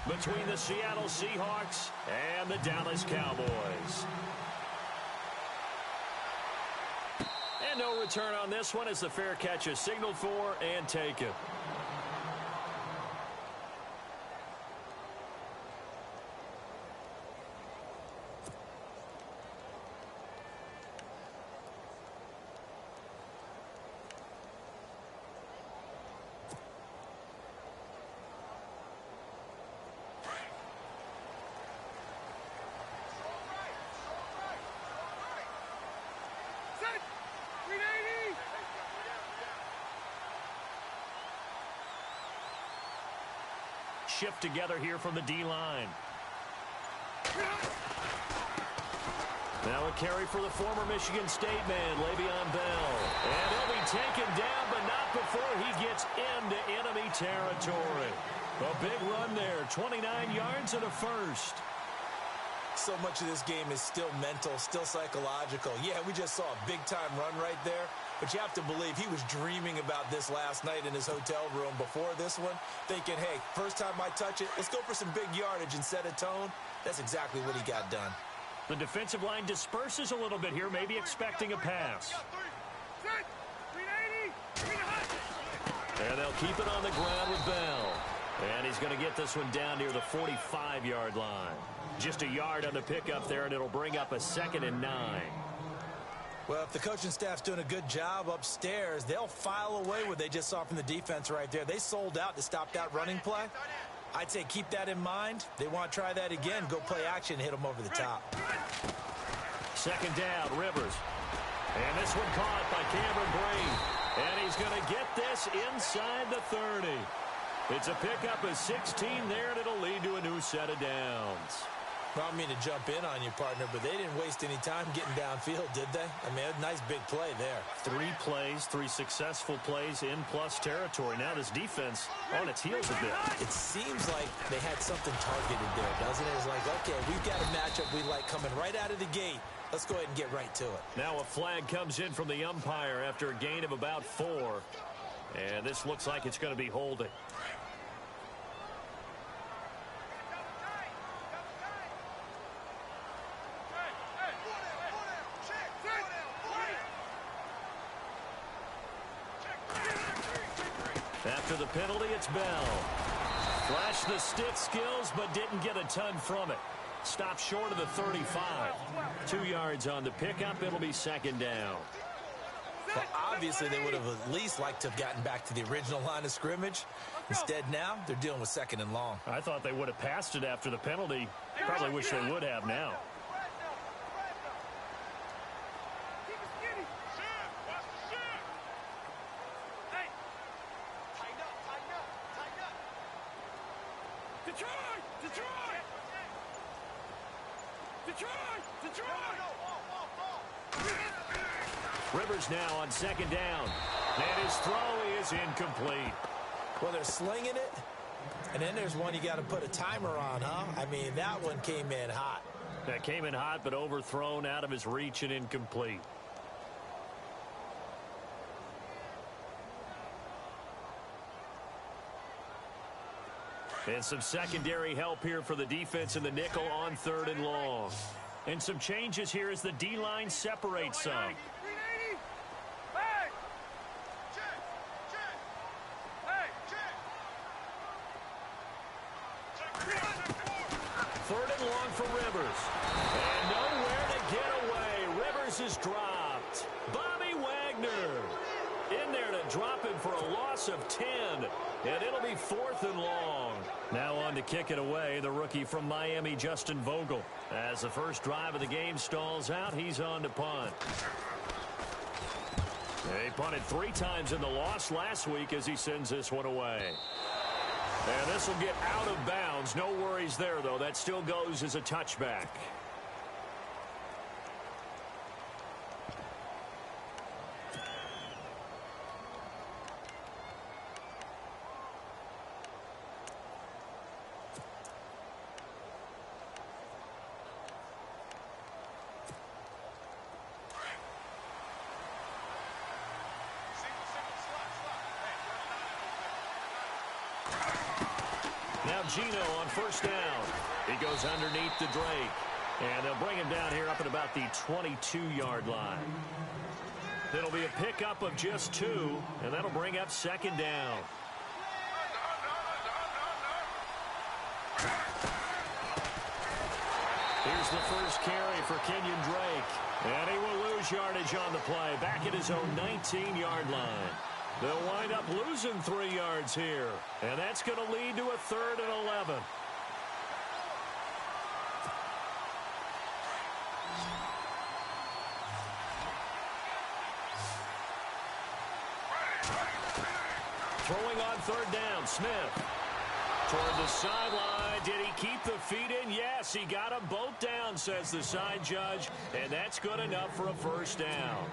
between the Seattle Seahawks and the Dallas Cowboys. And no return on this one as the fair catch is signaled for and taken. Shift together here from the D-line. Now a carry for the former Michigan State man, Le'Veon Bell. And he'll be taken down, but not before he gets into enemy territory. A big run there, 29 yards and a first. So much of this game is still mental, still psychological. Yeah, we just saw a big-time run right there, but you have to believe he was dreaming about this last night in his hotel room before this one, thinking, hey, first time I touch it, let's go for some big yardage and set a tone. That's exactly what he got done. The defensive line disperses a little bit here, maybe expecting a pass. And they'll keep it on the ground with Bell. And he's going to get this one down near the 45-yard line. Just a yard on the pickup there, and it'll bring up a 2nd and 9. Well, if the coaching staff's doing a good job upstairs, they'll file away what they just saw from the defense right there. They sold out to stop that running play. I'd say keep that in mind. They want to try that again, go play action, hit them over the top. 2nd down, Rivers. And this one caught by Cameron Brate. And he's going to get this inside the 30. It's a pickup of 16 there, and it'll lead to a new set of downs. Well, I don't mean to jump in on you, partner, but they didn't waste any time getting downfield, did they? I mean, a nice big play there. 3 plays, 3 successful plays in plus territory. Now this defense on its heels a bit. It seems like they had something targeted there, doesn't it? It's like, okay, we've got a matchup we like coming right out of the gate. Let's go ahead and get right to it. Now a flag comes in from the umpire after a gain of about 4. And this looks like it's going to be holding. After the penalty, it's Bell. Flashed the stick skills, but didn't get a ton from it. Stopped short of the 35. 2 yards on the pickup. It'll be 2nd down. Well, obviously, they would have at least liked to have gotten back to the original line of scrimmage. Instead, now, they're dealing with 2nd and long. I thought they would have passed it after the penalty. Probably wish they would have now. Rivers now on 2nd down. And his throw is incomplete. Well, they're slinging it. And then there's one you got to put a timer on, huh? I mean, that one came in hot. That came in hot, but overthrown out of his reach and incomplete. And some secondary help here for the defense in the nickel on 3rd and long. And some changes here as the D-line separates some. Third and long for Rivers. And nowhere to get away. Rivers is dropped. Bobby Wagner in there to drop him for a loss of 10. And it'll be 4th and long. Now on to kick it away, the rookie from Miami, Justin Vogel. As the first drive of the game stalls out, he's on to punt. He punted 3 times in the loss last week as he sends this one away. And this will get out of bounds. No worries there, though. That still goes as a touchback. Now Gino on first down. He goes underneath to Drake. And they'll bring him down here up at about the 22-yard line. It'll be a pickup of just 2, and that'll bring up second down. Here's the first carry for Kenyon Drake. And he will lose yardage on the play, back at his own 19-yard line. They'll wind up losing 3 yards here, and that's going to lead to a 3rd and 11. Throwing on 3rd down, Smith. Toward the sideline. Did he keep the feet in? Yes, he got them both down, says the side judge, and that's good enough for a first down.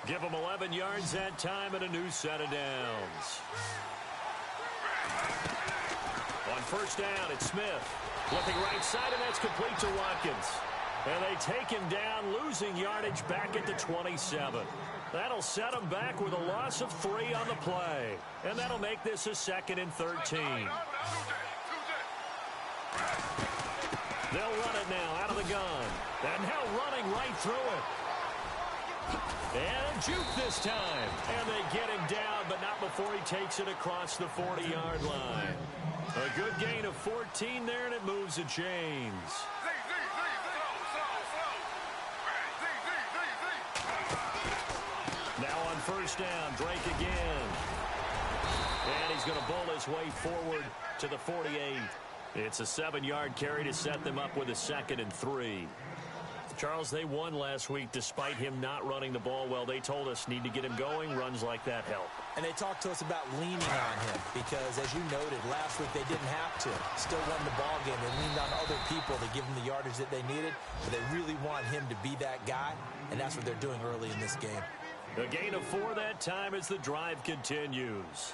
Give him 11 yards that time and a new set of downs. On first down, it's Smith. Looking right side, and that's complete to Watkins. And they take him down, losing yardage back at the 27. That'll set him back with a loss of 3 on the play. And that'll make this a 2nd and 13. They'll run it now out of the gun. And now running right through it. And juke this time. And they get him down, but not before he takes it across the 40-yard line. A good gain of 14 there, and it moves the chains. Now on first down, Drake again. And he's going to bowl his way forward to the 48. It's a 7-yard carry to set them up with a 2nd and 3. Charles, they won last week despite him not running the ball well. They told us need to get him going. Runs like that help. And they talked to us about leaning on him because, as you noted, last week they didn't have to. Still won the ball game. They leaned on other people to give them the yardage that they needed. But they really want him to be that guy, and that's what they're doing early in this game. A gain of 4 that time as the drive continues.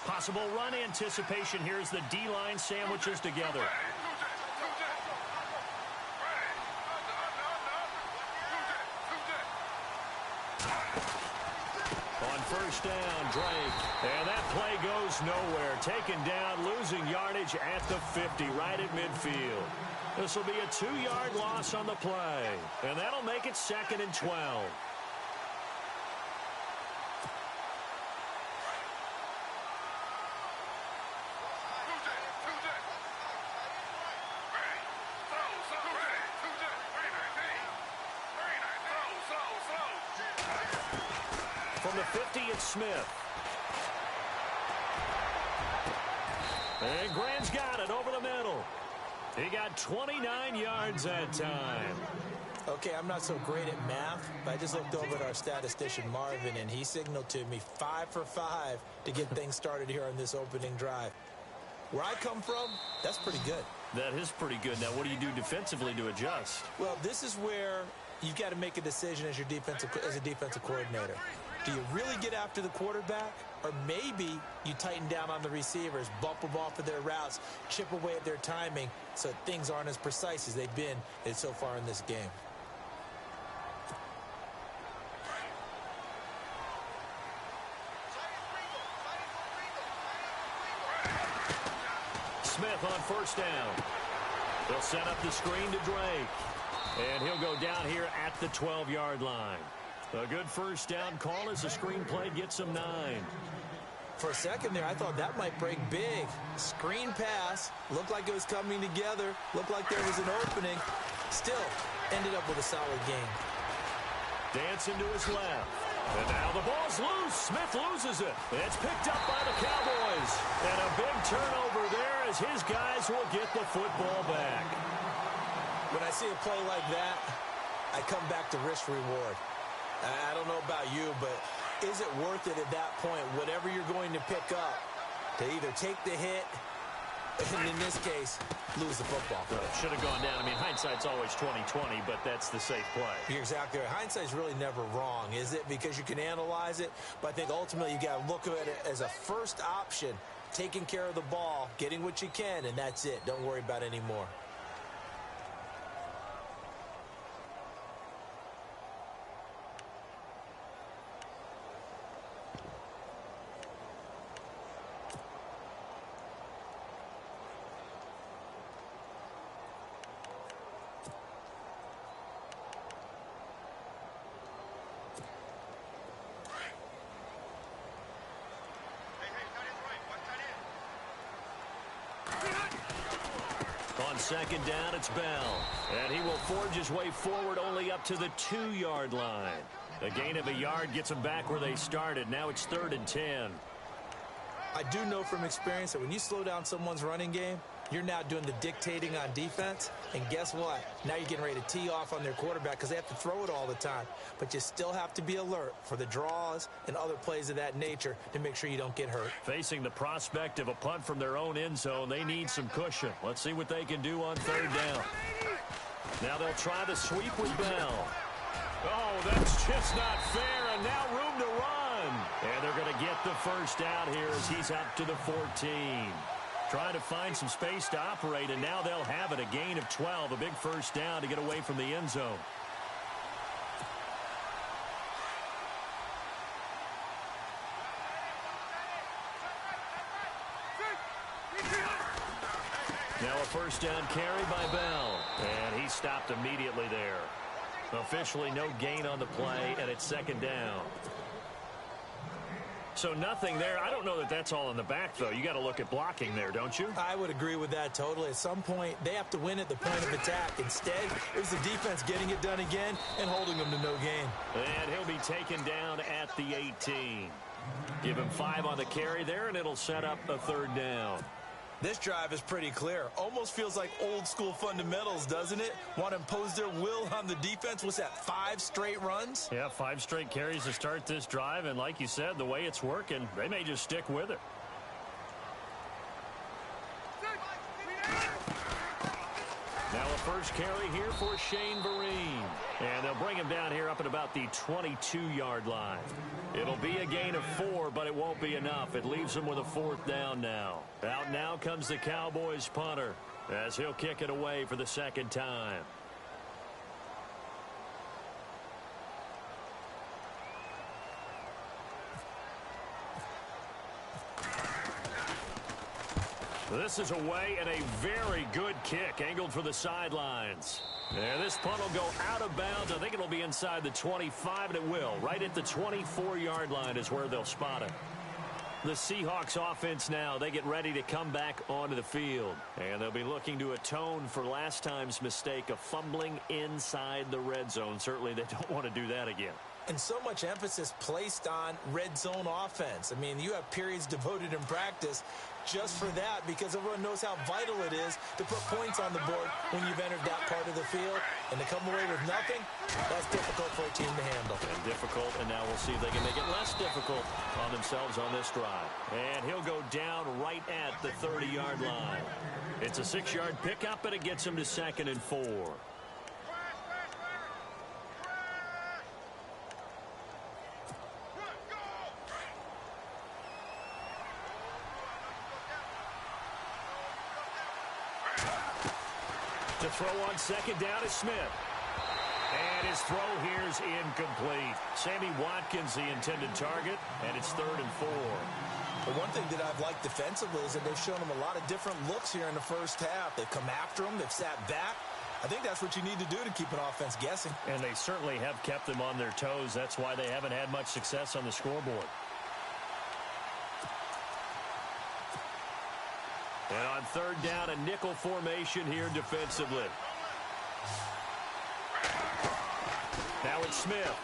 Possible run anticipation. Here's the D-line sandwiches together. On first down, Drake. And that play goes nowhere. Taken down, losing yardage at the 50, right at midfield. This will be a 2-yard loss on the play. And that'll make it 2nd and 12. From the 50, it's Smith. And Graham's got it over the middle. He got 29 yards that time. Okay, I'm not so great at math, but I just looked over at our statistician, Marvin, and he signaled to me 5 for 5 to get things started here on this opening drive. Where I come from, that's pretty good. That is pretty good. Now, what do you do defensively to adjust? Well, this is where you've got to make a decision as a defensive coordinator. Do you really get after the quarterback? Or maybe you tighten down on the receivers, bump them off of their routes, chip away at their timing so things aren't as precise as they've been so far in this game. Smith on first down. They'll set up the screen to Drake. And he'll go down here at the 12-yard line. A good first down call as the screen play gets him 9. For a second there, I thought that might break big. Screen pass. Looked like it was coming together. Looked like there was an opening. Still, ended up with a solid game. Dancing to his left. And now the ball's loose. Smith loses it. It's picked up by the Cowboys. And a big turnover there as his guys will get the football back. When I see a play like that, I come back to risk reward. I don't know about you, but is it worth it at that point, whatever you're going to pick up, to either take the hit, and in this case, lose the football? Should have gone down. I mean, hindsight's always 20/20, but that's the safe play. You're exactly right. Hindsight's really never wrong, is it? Because you can analyze it, but I think ultimately you got to look at it as a first option, taking care of the ball, getting what you can, and that's it. Don't worry about any more. on second down, it's Bell. And he will forge his way forward only up to the 2-yard line. A gain of a yard gets them back where they started. Now it's 3rd and 10. I do know from experience that when you slow down someone's running game, you're now doing the dictating on defense. And guess what? Now you're getting ready to tee off on their quarterback because they have to throw it all the time. But you still have to be alert for the draws and other plays of that nature to make sure you don't get hurt. Facing the prospect of a punt from their own end zone, they need some cushion. Let's see what they can do on 3rd down. Now they'll try the sweep with Bell. Oh, that's just not fair, and now room to run. And they're going to get the first down here as he's up to the 14. Trying to find some space to operate, and now they'll have it. A gain of 12, a big first down to get away from the end zone. Now a first down carry by Bell, and he stopped immediately there. Officially no gain on the play, and it's 2nd down. So nothing there. I don't know that that's all in the back, though. You got to look at blocking there, don't you? I would agree with that totally. At some point, they have to win at the point of attack. Instead, it was the defense getting it done again and holding them to no gain. And he'll be taken down at the 18. Give him 5 on the carry there, and it'll set up a 3rd down. This drive is pretty clear. Almost feels like old-school fundamentals, doesn't it? Want to impose their will on the defense. What's that, 5 straight runs? Yeah, 5 straight carries to start this drive. And like you said, the way it's working, they may just stick with it. Now a first carry here for Shane Vereen. And they'll bring him down here up at about the 22-yard line. It'll be a gain of 4, but it won't be enough. It leaves them with a 4th down now. Out now comes the Cowboys punter as he'll kick it away for the 2nd time. This is away, and a very good kick angled for the sidelines. And this punt will go out of bounds. I think it'll be inside the 25, and it will. Right at the 24-yard line is where they'll spot it. The Seahawks offense now, they get ready to come back onto the field. And they'll be looking to atone for last time's mistake of fumbling inside the red zone. Certainly they don't want to do that again. And so much emphasis placed on red zone offense. I mean, you have periods devoted in practice just for that because everyone knows how vital it is to put points on the board when you've entered that part of the field. And to come away with nothing, that's difficult for a team to handle. And difficult, and now we'll see if they can make it less difficult on themselves on this drive. And he'll go down right at the 30-yard line. It's a 6-yard pickup, and it gets him to 2nd and 4. To throw on 2nd down is Smith. And his throw here is incomplete. Sammy Watkins, the intended target, and it's 3rd and 4. But one thing that I've liked defensively is that they've shown him a lot of different looks here in the first half. They've come after him. They've sat back. I think that's what you need to do to keep an offense guessing. And they certainly have kept them on their toes. That's why they haven't had much success on the scoreboard. And on 3rd down, a nickel formation here defensively. Now it's Smith.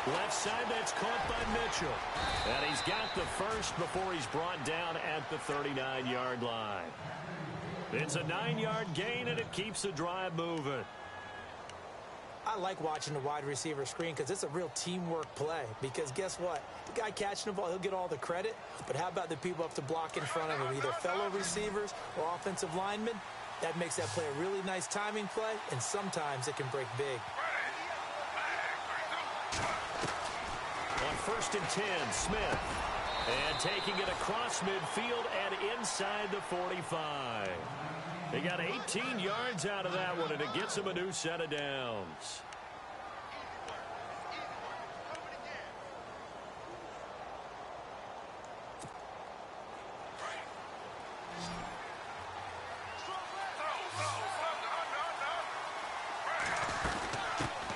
Left side, that's caught by Mitchell. And he's got the first before he's brought down at the 39-yard line. It's a 9-yard gain, and it keeps the drive moving. I like watching the wide receiver screen because it's a real teamwork play. Because guess what? The guy catching the ball, he'll get all the credit. But how about the people up to block in front of him, either fellow receivers or offensive linemen? That makes that play a really nice timing play, and sometimes it can break big. On 1st and 10, Smith. And taking it across midfield and inside the 45. They got 18 yards out of that one, and it gets them a new set of downs.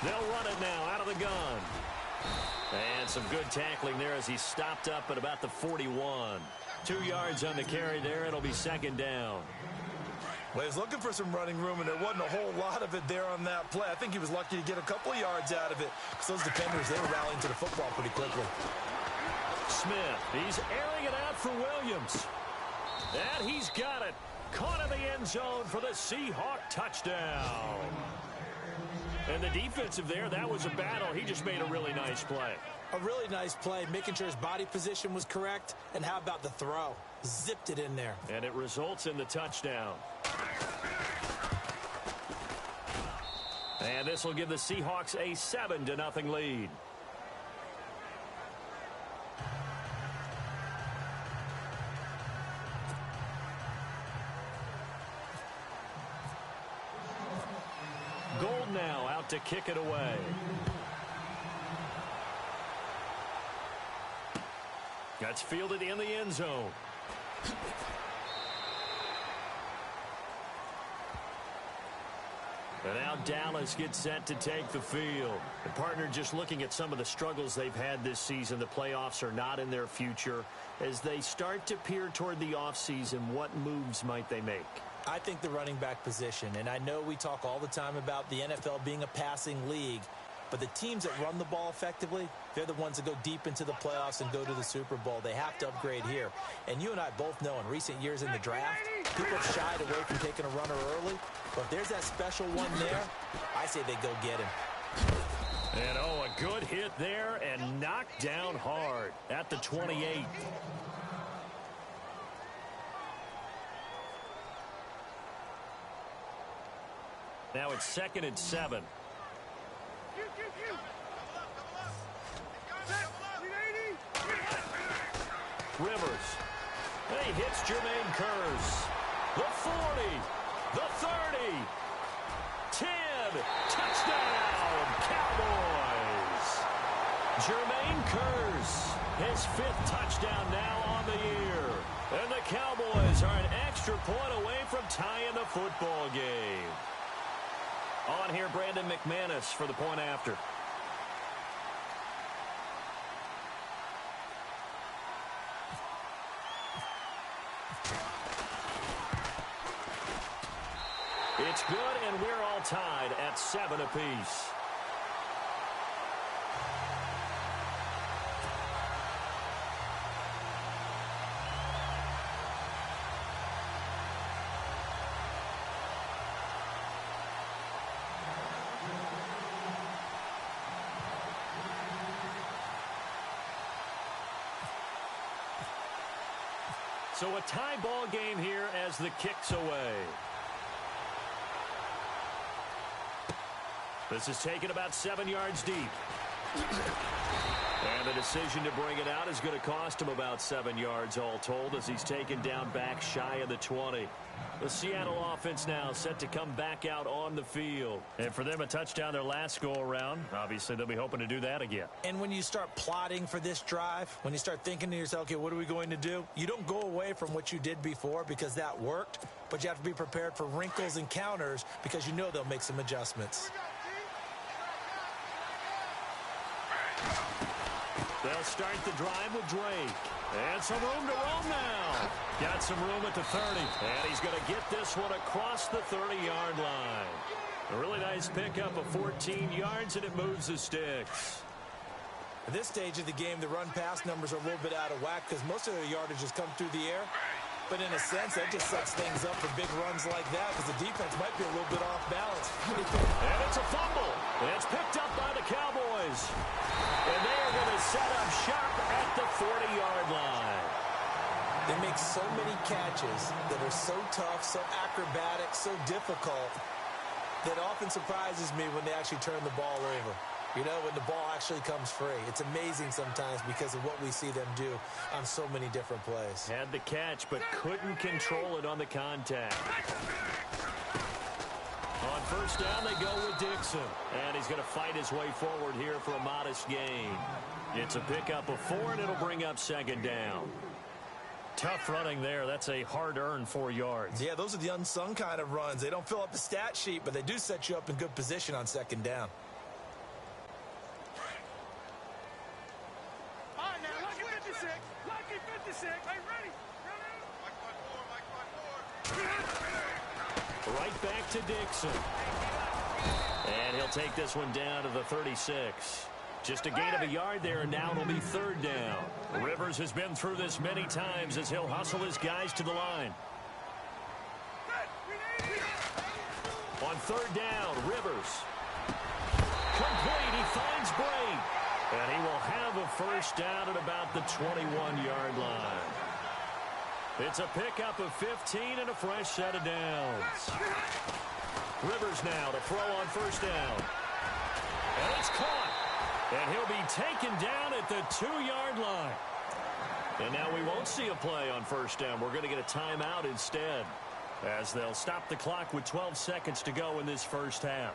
They'll run it now out of the gun. And some good tackling there as he stopped up at about the 41. 2 yards on the carry there. It'll be 2nd down. Well, he was looking for some running room, and there wasn't a whole lot of it there on that play. I think he was lucky to get a couple of yards out of it because those defenders, they were rallying to the football pretty quickly. Smith, he's airing it out for Williams. And he's got it. Caught in the end zone for the Seahawk touchdown. And the defensive there, that was a battle. He just made a really nice play. A really nice play, making sure his body position was correct. And how about the throw? Zipped it in there. And it results in the touchdown. And this will give the Seahawks a 7-0 lead. Gold now out to kick it away. That's fielded in the end zone. And now Dallas gets set to take the field. And partner, just looking at some of the struggles they've had this season, the playoffs are not in their future. As they start to peer toward the offseason, what moves might they make? I think the running back position, and I know we talk all the time about the NFL being a passing league, but the teams that run the ball effectively, they're the ones that go deep into the playoffs and go to the Super Bowl. They have to upgrade here. And you and I both know in recent years in the draft, people have shied away from taking a runner early. But if there's that special one there, I say they go get him. And oh, a good hit there and knocked down hard at the 28. Now it's 2nd and 7. Rivers. He hits Jermaine Kearse. The 40. The 30. 10. Touchdown, Cowboys. Jermaine Kearse, his 5th touchdown now on the year. And the Cowboys are an extra point away from tying the football game. On here, Brandon McManus for the point after. It's good, and we're all tied at 7 apiece. So a tie ball game here as the kick's away. This is taken about 7 yards deep. And the decision to bring it out is going to cost him about 7 yards all told as he's taken down back shy of the 20. The Seattle offense now set to come back out on the field. And for them, a touchdown their last go-around. Obviously, they'll be hoping to do that again. And when you start plotting for this drive, when you start thinking to yourself, okay, what are we going to do? You don't go away from what you did before because that worked, but you have to be prepared for wrinkles and counters because you know they'll make some adjustments. They'll start the drive with Drake. And some room to roam now. Got some room at the 30. And he's going to get this one across the 30-yard line. A really nice pickup of 14 yards, and it moves the sticks. At this stage of the game, the run-pass numbers are a little bit out of whack because most of their yardage has come through the air. But in a sense, that just sets things up for big runs like that because the defense might be a little bit off balance. And it's a fumble. It's picked up by the Cowboys. And they are going to set up shop at the 40-yard line. They make so many catches that are so tough, so acrobatic, so difficult that often surprises me when they actually turn the ball over. You know, when the ball actually comes free. It's amazing sometimes because of what we see them do on so many different plays. Had the catch, but couldn't control it on the contact. On first down, they go with Dixon. And he's going to fight his way forward here for a modest gain. It's a pickup of 4, and it'll bring up 2nd down. Tough running there. That's a hard-earned 4 yards. Yeah, those are the unsung kind of runs. They don't fill up the stat sheet, but they do set you up in good position on 2nd down. Right back to Dixon. And he'll take this one down to the 36. Just a gain of a yard there, and now it'll be third down. Rivers has been through this many times as he'll hustle his guys to the line. On third down, Rivers. Complete, he finds Brain. And he will have a first down at about the 21-yard line. It's a pickup of 15 and a fresh set of downs. Rivers now to throw on first down. And it's caught. And he'll be taken down at the 2-yard line. And now we won't see a play on first down. We're going to get a timeout instead, as they'll stop the clock with 12 seconds to go in this first half.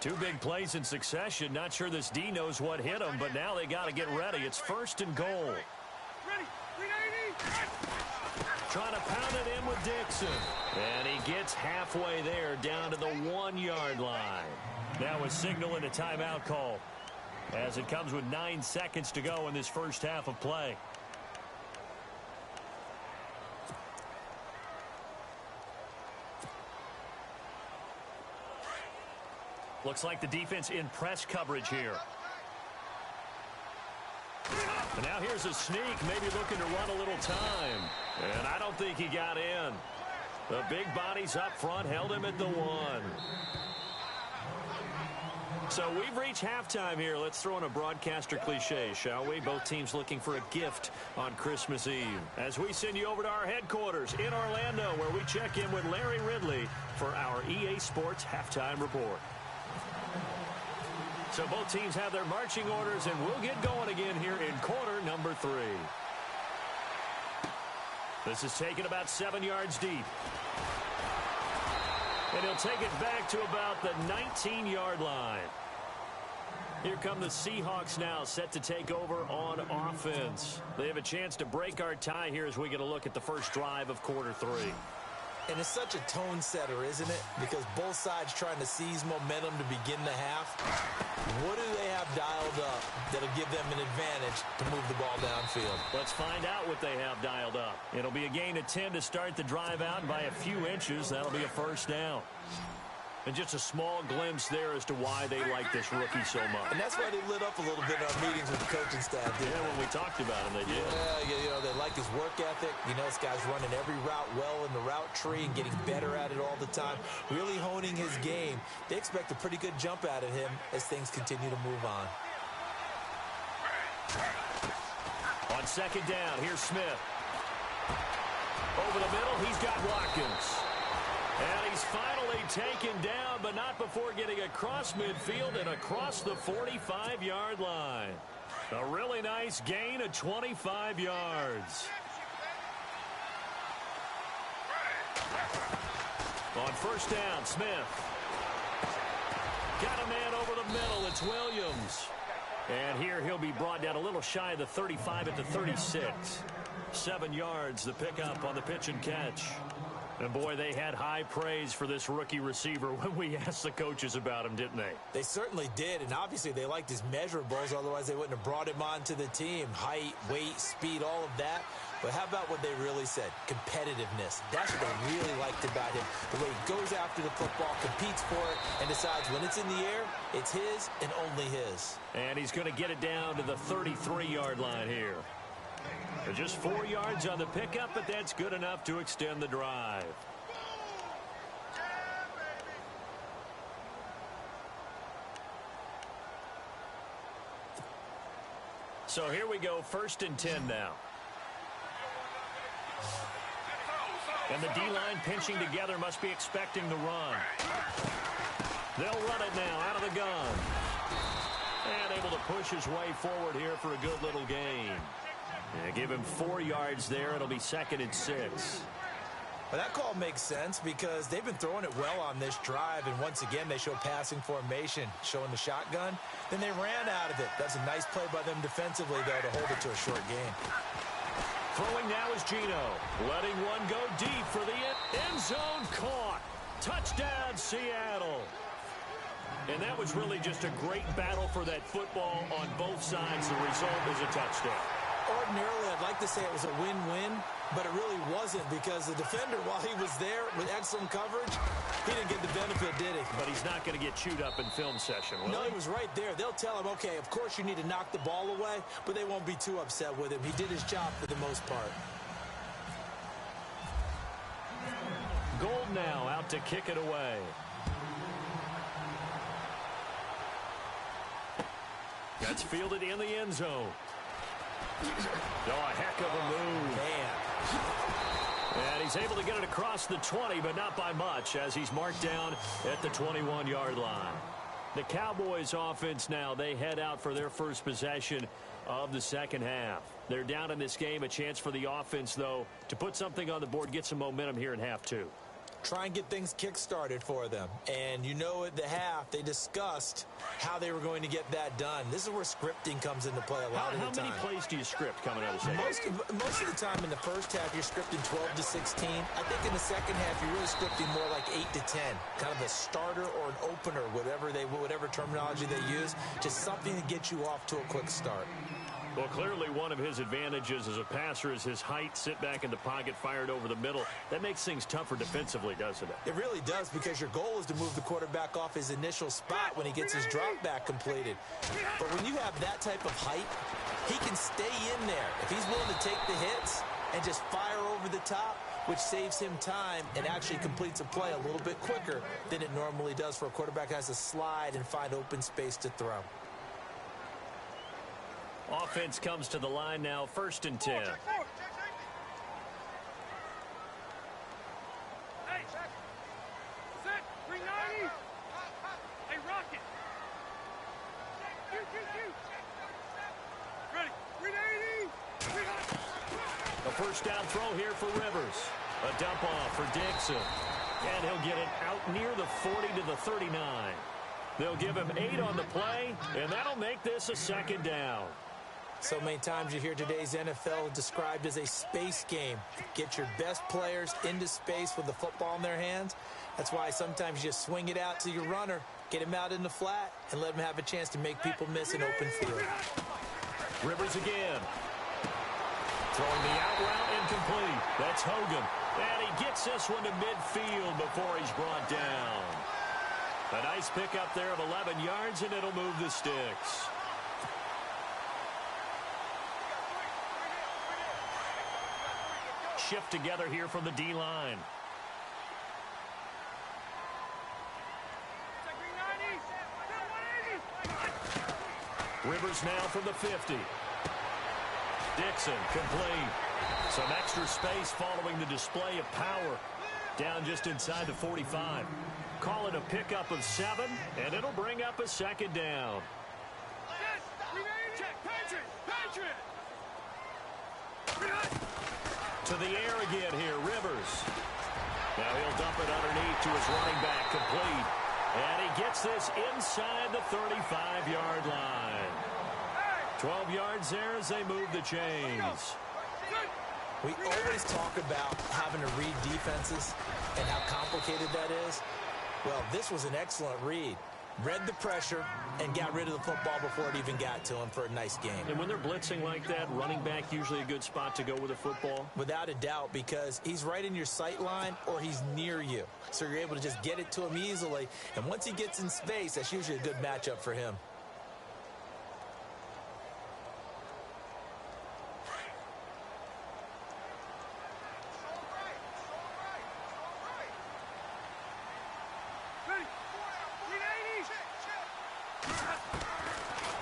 Two big plays in succession. Not sure this D knows what hit him, but now they got to get ready. It's first and goal. Trying to pound it in with Dixon. And he gets halfway there, down to the 1-yard line. Now a signal and a timeout call, as it comes with 9 seconds to go in this first half of play. Looks like the defense in press coverage here. And now here's a sneak, maybe looking to run a little time. And I don't think he got in. The big bodies up front held him at the 1. So we've reached halftime here. Let's throw in a broadcaster cliche, shall we? Both teams looking for a gift on Christmas Eve, as we send you over to our headquarters in Orlando, where we check in with Larry Ridley for our EA Sports Halftime Report. So both teams have their marching orders, and we'll get going again here in quarter number 3. This is taken about 7 yards deep. And he'll take it back to about the 19-yard line. Here come the Seahawks now, set to take over on offense. They have a chance to break our tie here as we get a look at the first drive of quarter 3. And it's such a tone setter, isn't it? Because both sides trying to seize momentum to begin the half. What do they have dialed up that'll give them an advantage to move the ball downfield? Let's find out what they have dialed up. It'll be a gain of 10 to start the drive out, and by a few inches, that'll be a first down. And just a small glimpse there as to why they like this rookie so much. And that's why they lit up a little bit in our meetings with the coaching staff. Yeah, when we talked about him, they did. Yeah, you know, they like his work ethic. You know, this guy's running every route well in the route tree and getting better at it all the time. Really honing his game. They expect a pretty good jump out of him as things continue to move on. On second down, here's Smith. Over the middle, he's got Watkins. And he's finally taken down, but not before getting across midfield and across the 45-yard line. A really nice gain of 25 yards. On first down, Smith. Got a man over the middle. It's Williams. And here he'll be brought down a little shy of the 35 at the 36. 7 yards, the pickup on the pitch and catch. And, boy, they had high praise for this rookie receiver when we asked the coaches about him, didn't they? They certainly did, and obviously they liked his measurables. Otherwise, they wouldn't have brought him onto the team. Height, weight, speed, all of that. But how about what they really said? Competitiveness. That's what they really liked about him. The way he goes after the football, competes for it, and decides when it's in the air, it's his and only his. And he's going to get it down to the 33-yard line here. Just 4 yards on the pickup, but that's good enough to extend the drive. So here we go, 1st and 10 now. And the D-line pinching together, must be expecting the run. They'll run it now out of the gun. And able to push his way forward here for a good little gain. Yeah, give him 4 yards there. It'll be 2nd and 6. Well, that call makes sense because they've been throwing it well on this drive, and once again they show passing formation, showing the shotgun. Then they ran out of it. That's a nice play by them defensively, though, to hold it to a short gain. Throwing now is Gino, letting one go deep for the end zone. Caught. Touchdown, Seattle. And that was really just a great battle for that football on both sides. The result is a touchdown. Ordinarily, I'd like to say it was a win-win, but it really wasn't because the defender, while he was there with excellent coverage, he didn't get the benefit, did he? But he's not going to get chewed up in film session, will No, he? he was right there. They'll tell him, okay, of course you need to knock the ball away, but they won't be too upset with him. He did his job for the most part. Gold now out to kick it away. That's fielded in the end zone. Oh, a heck of a move. Man. And he's able to get it across the 20, but not by much, as he's marked down at the 21-yard line. The Cowboys offense now, they head out for their first possession of the second half. They're down in this game. A chance for the offense, though, to put something on the board, get some momentum here in half two. Try and get things kick-started for them. And you know at the half, they discussed how they were going to get that done. This is where scripting comes into play a lot of the time. How many plays do you script coming out of the second? Most of the time in the first half, you're scripting 12 to 16. I think in the second half, you're really scripting more like 8 to 10. Kind of a starter or an opener, whatever terminology they use. Just something to get you off to a quick start. Well, clearly one of his advantages as a passer is his height, sit back in the pocket, fired over the middle. That makes things tougher defensively, doesn't it? It really does, because your goal is to move the quarterback off his initial spot when he gets his drop back completed. But when you have that type of height, he can stay in there. If he's willing to take the hits and just fire over the top, which saves him time and actually completes a play a little bit quicker than it normally does for a quarterback who has to slide and find open space to throw. Offense comes to the line now, 1st and 10. Hey, set, 390. Hey, Rocket. Ready, 380. A first down throw here for Rivers. A dump off for Dixon. And he'll get it out near the 40 to the 39. They'll give him 8 on the play, and that'll make this a 2nd down. So many times you hear today's NFL described as a space game. Get your best players into space with the football in their hands. That's why sometimes you just swing it out to your runner, get him out in the flat, and let him have a chance to make people miss an open field. Rivers again. Throwing the out route incomplete. That's Hogan. And he gets this one to midfield before he's brought down. A nice pickup there of 11 yards, and it'll move the sticks. Shift together here from the D-line. Rivers now from the 50. Dixon complete. Some extra space following the display of power. Down just inside the 45. Call it a pickup of 7, and it'll bring up a 2nd down. To the air again here, Rivers. Now he'll dump it underneath to his running back, complete. And he gets this inside the 35-yard line. 12 yards there as they move the chains. We always talk about having to read defenses and how complicated that is. Well, this was an excellent read. Read the pressure and got rid of the football before it even got to him for a nice game. And when they're blitzing like that, running back usually a good spot to go with a football? Without a doubt, because he's right in your sight line or he's near you. So you're able to just get it to him easily. And once he gets in space, that's usually a good matchup for him.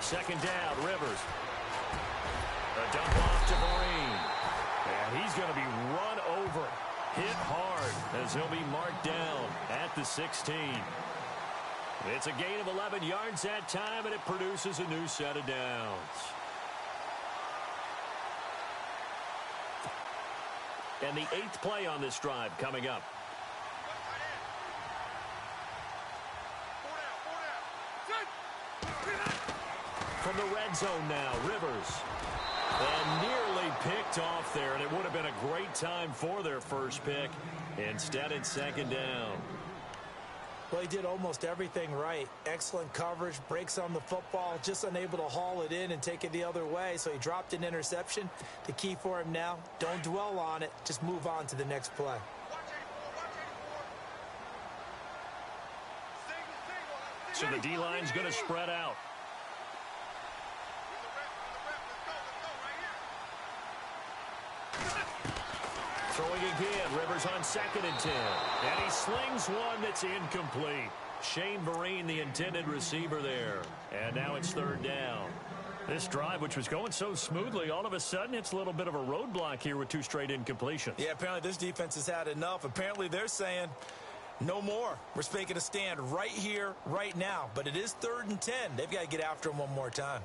Second down, Rivers. A dump off to Marine. And he's going to be run over, hit hard, as he'll be marked down at the 16. It's a gain of 11 yards that time, and it produces a new set of downs. And the 8th play on this drive coming up. From the red zone now, Rivers. And nearly picked off there, and it would have been a great time for their first pick. Instead, it's 2nd down. Well, he did almost everything right. Excellent coverage, breaks on the football, just unable to haul it in and take it the other way. So he dropped an interception. The key for him now, don't dwell on it. Just move on to the next play. So the D-line's going to spread out. Throwing again, Rivers on 2nd and 10. And he slings one that's incomplete. Shane Vereen, the intended receiver there. And now it's 3rd down. This drive, which was going so smoothly, all of a sudden it's a little bit of a roadblock here with 2 straight incompletions. Yeah, apparently this defense has had enough. Apparently they're saying no more. We're making a stand right here, right now. But it is 3rd and 10. They've got to get after him one more time.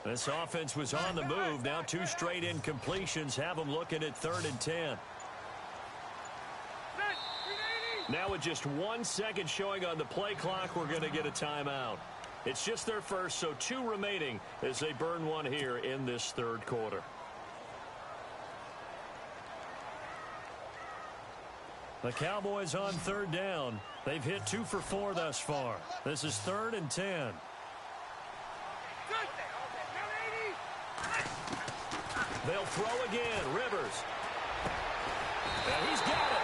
This offense was on the move. Now 2 straight incompletions have them looking at 3rd and 10. Now with just 1 second showing on the play clock, we're going to get a timeout. It's just their first, so 2 remaining as they burn one here in this 3rd quarter. The Cowboys on 3rd down. They've hit 2 for 4 thus far. This is 3rd and 10. They'll throw again. Rivers. And he's got it.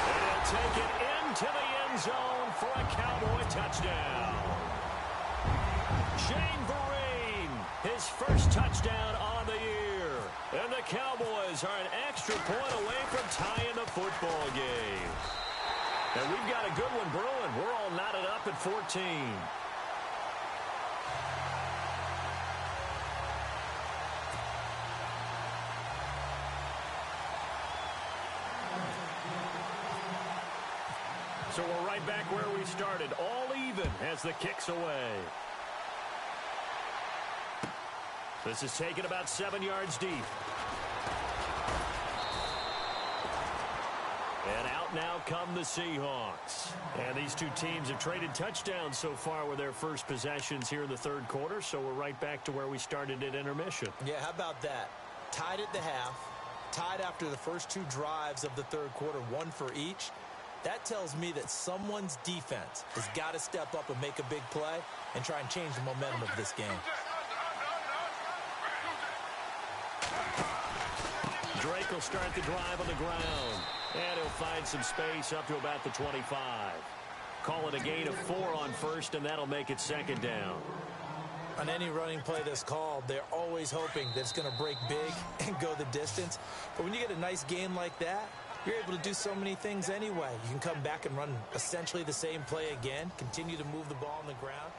And he'll take it into the end zone for a Cowboy touchdown. Shane Vereen, his first touchdown on the year. And the Cowboys are an extra point away from tying the football game. And we've got a good one brewing. We're all knotted up at 14. So we're right back where we started, all even as the kick's away. This is taken about 7 yards deep. And out now come the Seahawks. And these 2 teams have traded touchdowns so far with their first possessions here in the 3rd quarter, so we're right back to where we started at intermission. Yeah, how about that? Tied at the half, tied after the first 2 drives of the 3rd quarter, 1 for each. That tells me that someone's defense has got to step up and make a big play and try and change the momentum of this game. Drake will start the drive on the ground. And he'll find some space up to about the 25. Call it a gain of 4 on 1st, and that'll make it 2nd down. On any running play that's called, they're always hoping that it's going to break big and go the distance. But when you get a nice game like that, you're able to do so many things anyway. You can come back and run essentially the same play again, continue to move the ball on the ground.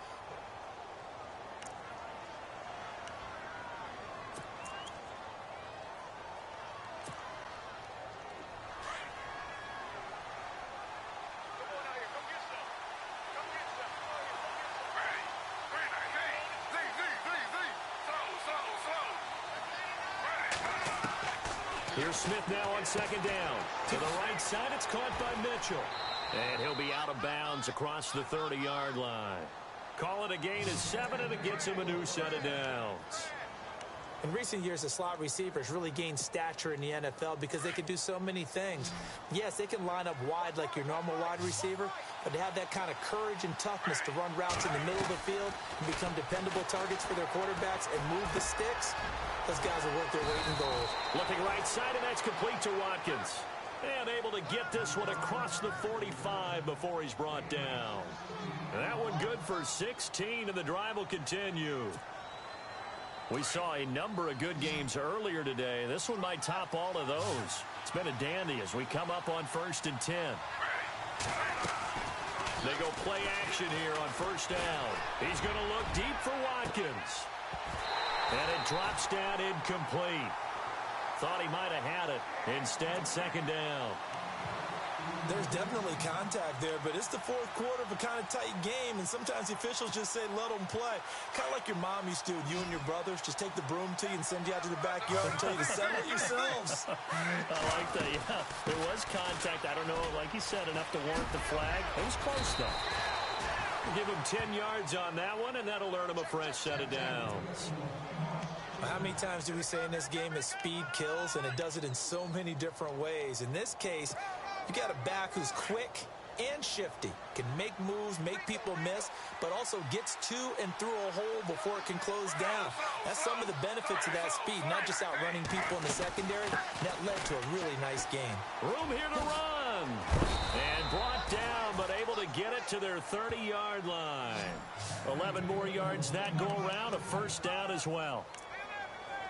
Here's Smith now on 2nd down. To the right side, it's caught by Mitchell. And he'll be out of bounds across the 30-yard line. Call it a gain of 7, and it gets him a new set of downs. In recent years, the slot receivers really gained stature in the NFL because they can do so many things. Yes, they can line up wide like your normal wide receiver, but to have that kind of courage and toughness to run routes in the middle of the field and become dependable targets for their quarterbacks and move the sticks, those guys are worth their weight in gold. Looking right side, and that's complete to Watkins. And able to get this one across the 45 before he's brought down. And that one good for 16, and the drive will continue. We saw a number of good games earlier today. This one might top all of those. It's been a dandy as we come up on 1st and 10. They go play action here on 1st down. He's going to look deep for Watkins. And it drops down incomplete. Thought he might have had it. Instead, 2nd down. There's definitely contact there, but it's the 4th quarter of a kind of tight game, and sometimes the officials just say, let them play. Kind of like your mom used to with you and your brothers. Just take the broom to you and send you out to the backyard and tell you to settle it yourselves. I like that, yeah. There was contact. I don't know, like you said, enough to warrant the flag. It was close, though. Give him 10 yards on that one, and that'll earn him a fresh set of downs. How many times do we say in this game that speed kills, and it does it in so many different ways? In this case, you got a back who's quick and shifty, can make moves, make people miss, but also gets to and through a hole before it can close down. That's some of the benefits of that speed, not just outrunning people in the secondary. That led to a really nice game. Room here to run. And brought down, but able to get it to their 30-yard line. 11 more yards that go around, a first down as well.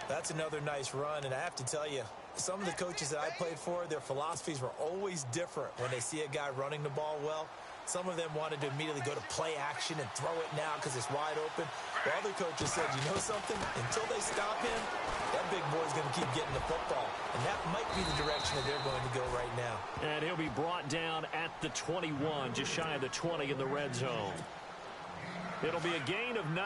That's another nice run, and I have to tell you, some of the coaches that I played for, their philosophies were always different when they see a guy running the ball well. Some of them wanted to immediately go to play action and throw it now because it's wide open. While other coaches said, you know something? Until they stop him, that big boy's going to keep getting the football. And that might be the direction that they're going to go right now. And he'll be brought down at the 21, just shy of the 20 in the red zone. It'll be a gain of 9,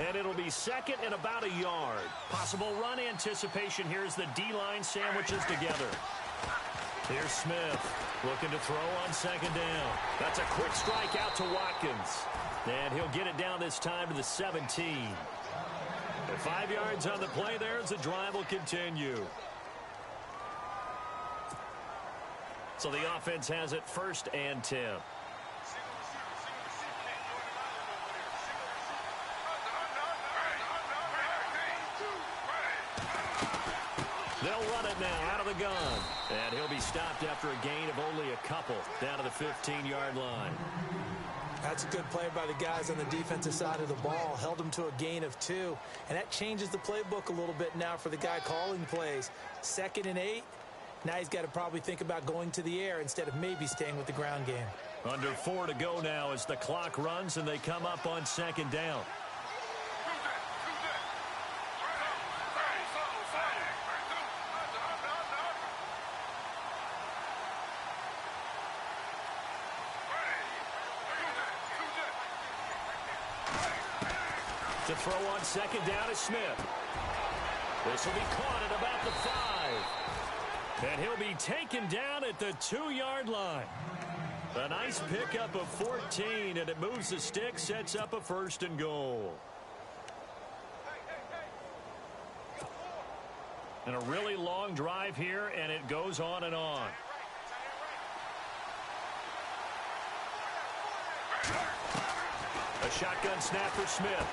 and it'll be second and about a yard. Possible run anticipation here as the D-line sandwiches together. Here's Smith looking to throw on second down. That's a quick strike out to Watkins. And he'll get it down this time to the 17. And 5 yards on the play there as the drive will continue. So the offense has it first and 10. They'll run it now out of the gun. And he'll be stopped after a gain of only a couple down to the 15-yard line. That's a good play by the guys on the defensive side of the ball. Held them to a gain of 2. And that changes the playbook a little bit now for the guy calling plays. 2nd and 8. Now he's got to probably think about going to the air instead of maybe staying with the ground game. Under 4 to go now as the clock runs and they come up on second down. To throw on second down is Smith. This will be caught at about the 5. And he'll be taken down at the 2-yard line. A nice pickup of 14, and it moves the stick, sets up a first and goal. And a really long drive here, and it goes on and on. A shotgun snap for Smith.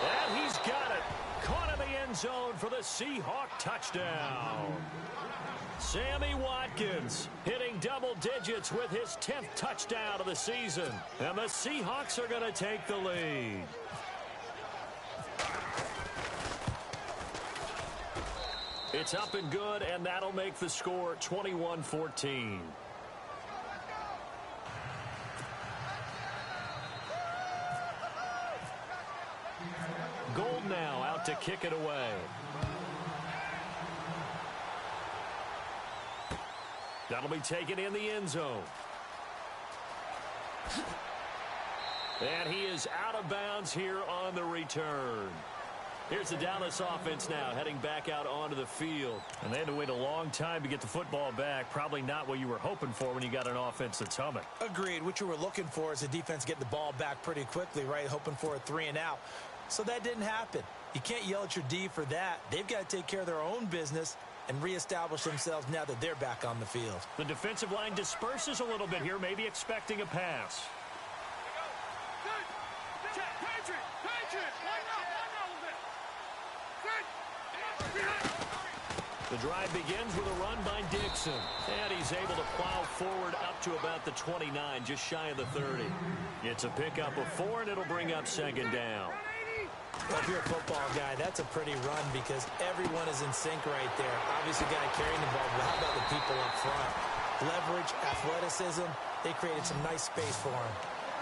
And he's got it. Caught in the end zone for the Seahawk touchdown. Sammy Watkins hitting double digits with his 10th touchdown of the season. And the Seahawks are going to take the lead. It's up and good, and that'll make the score 21-14. Gold now out to kick it away. That'll be taken in the end zone. And he is out of bounds here on the return. Here's the Dallas offense now heading back out onto the field. And they had to wait a long time to get the football back. Probably not what you were hoping for when you got an offense that's humming. Agreed. What you were looking for is the defense getting the ball back pretty quickly, right? Hoping for a 3 and out. So that didn't happen. You can't yell at your D for that. They've got to take care of their own business and reestablish themselves now that they're back on the field. The defensive line disperses a little bit here, maybe expecting a pass. The drive begins with a run by Dixon. And he's able to plow forward up to about the 29, just shy of the 30. It's a pickup of 4, and it'll bring up second down. Well, if you're a football guy, that's a pretty run because everyone is in sync right there. Obviously, guy carrying the ball, but how about the people up front? Leverage, athleticism, they created some nice space for him.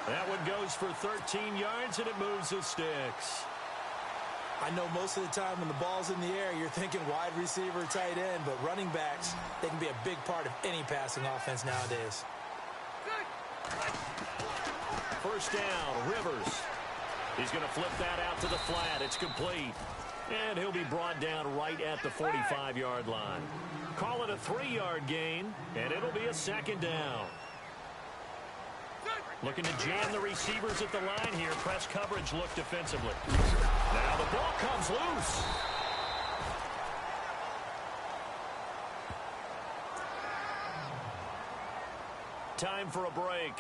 That one goes for 13 yards, and it moves the sticks. I know most of the time when the ball's in the air, you're thinking wide receiver, tight end, but running backs, they can be a big part of any passing offense nowadays. First down, Rivers. He's going to flip that out to the flat. It's complete. And he'll be brought down right at the 45-yard line. Call it a 3-yard gain, and it'll be a second down. Looking to jam the receivers at the line here. Press coverage look defensively. Now the ball comes loose. Time for a break.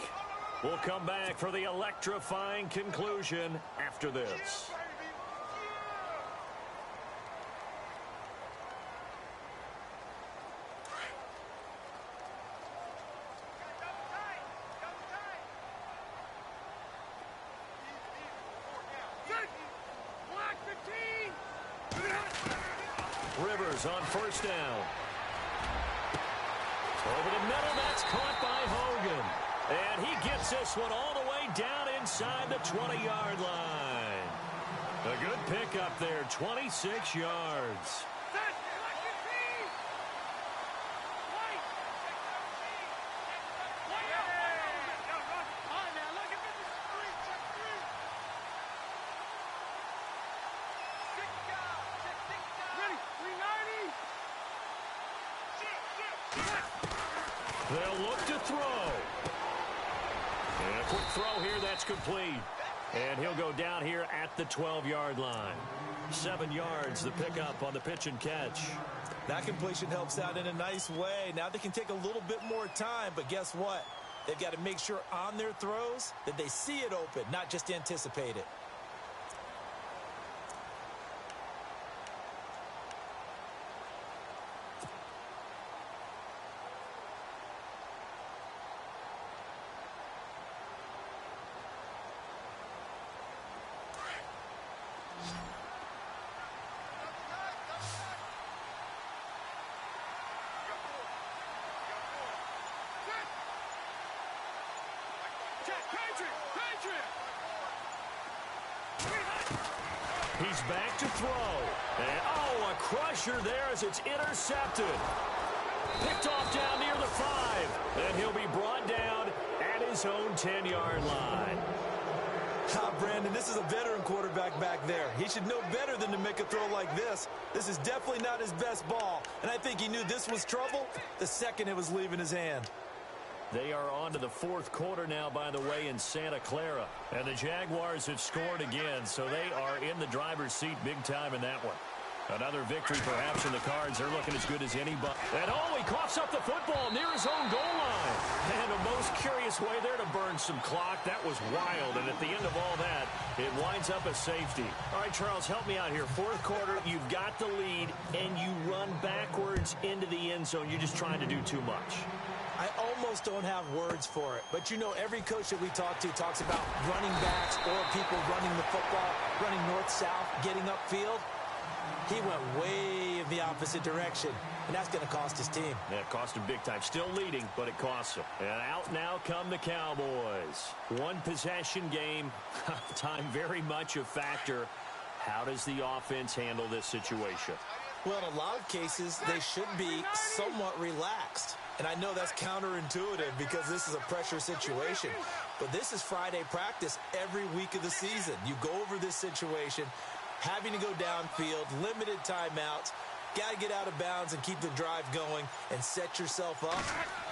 We'll come back for the electrifying conclusion after this. Rivers on first down. Over the middle, that's caught by Hogan. And he gets this one all the way down inside the 20-yard line. A good pickup there, 26 yards. They'll look to throw. And a quick throw here, that's complete. And he'll go down here at the 12-yard line. 7 yards, the pickup on the pitch and catch. That completion helps out in a nice way. Now they can take a little bit more time, but guess what? They've got to make sure on their throws that they see it open, not just anticipate it. He's back to throw. And, oh, a crusher there as it's intercepted. Picked off down near the 5. And he'll be brought down at his own 10-yard line. Brandon, this is a veteran quarterback back there. He should know better than to make a throw like this. This is definitely not his best ball. And I think he knew this was trouble the second it was leaving his hand. They are on to the fourth quarter now, by the way, in Santa Clara. And the Jaguars have scored again, so they are in the driver's seat big time in that one. Another victory perhaps in the cards. They're looking as good as anybody. And oh, he coughs up the football near his own goal line. And a most curious way there to burn some clock. That was wild. And at the end of all that, it winds up a safety. All right, Charles, help me out here. Fourth quarter, you've got the lead, and you run backwards into the end zone. You're just trying to do too much. I almost don't have words for it. But, you know, every coach that we talk to talks about running backs or people running the football, running north-south, getting upfield. He went way in the opposite direction, and that's going to cost his team. Yeah, it cost him big time. Still leading, but it costs him. And out now come the Cowboys. One possession game. Time very much a factor. How does the offense handle this situation? Well, in a lot of cases, they should be somewhat relaxed. And I know that's counterintuitive because this is a pressure situation. But this is Friday practice every week of the season. You go over this situation, having to go downfield, limited timeouts, got to get out of bounds and keep the drive going and set yourself up.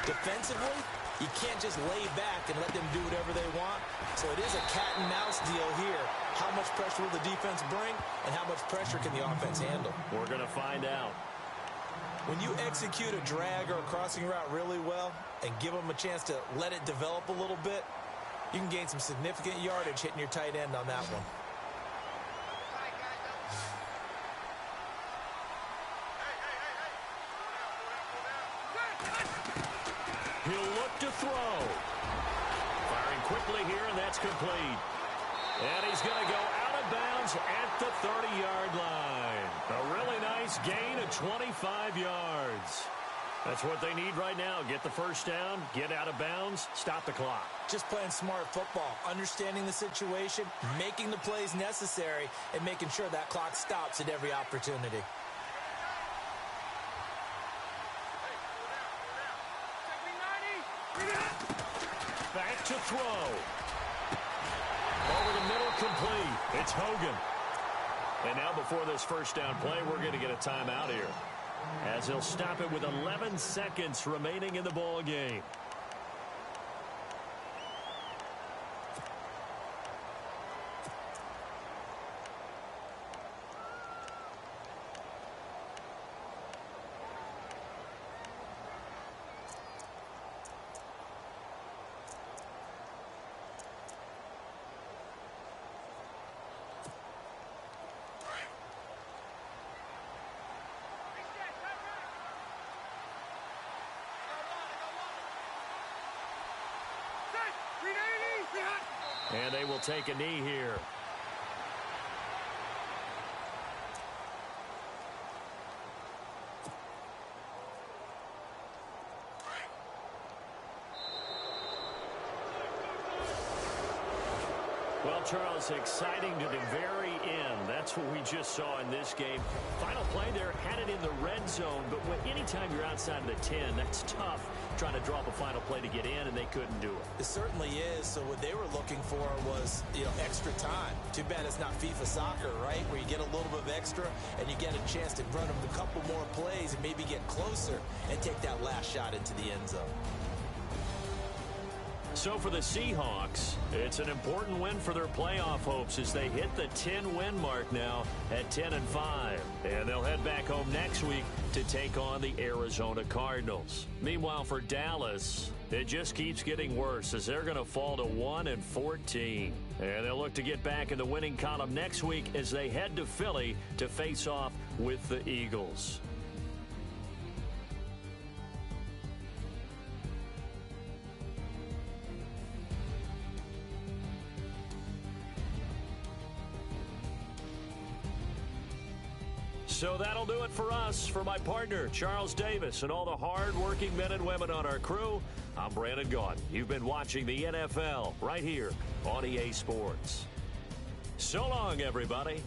Defensively, you can't just lay back and let them do whatever they want. So it is a cat and mouse deal here. How much pressure will the defense bring and how much pressure can the offense handle? We're going to find out. When you execute a drag or a crossing route really well and give them a chance to let it develop a little bit, you can gain some significant yardage hitting your tight end on that one. He'll look to throw. Firing quickly here, and that's complete. And he's going to go out of bounds at the 30-yard line. A really nice gain of 25 yards. That's what they need right now. Get the first down, get out of bounds, stop the clock. Just playing smart football, understanding the situation, making the plays necessary, and making sure that clock stops at every opportunity. Back to throw. Over the middle, complete. It's Hogan. And now before this first down play, we're going to get a timeout here, as he'll stop it with 11 seconds remaining in the ball game. And they will take a knee here. Well, Charles, exciting to the very end. That's what we just saw in this game. Final play there, had it in the red zone, but anytime you're outside of the 10, that's tough trying to drop a final play to get in, and they couldn't do it. It certainly is. So what they were looking for was, extra time. Too bad it's not FIFA soccer, right, where you get a little bit of extra and you get a chance to run them a couple more plays and maybe get closer and take that last shot into the end zone. So for the Seahawks, it's an important win for their playoff hopes as they hit the 10-win mark now at 10-5. And they'll head back home next week to take on the Arizona Cardinals. Meanwhile, for Dallas, it just keeps getting worse as they're going to fall to 1-14. And they'll look to get back in the winning column next week as they head to Philly to face off with the Eagles. So that'll do it for us. For my partner, Charles Davis, and all the hard-working men and women on our crew, I'm Brandon Gaudin. You've been watching the NFL right here on EA Sports. So long, everybody.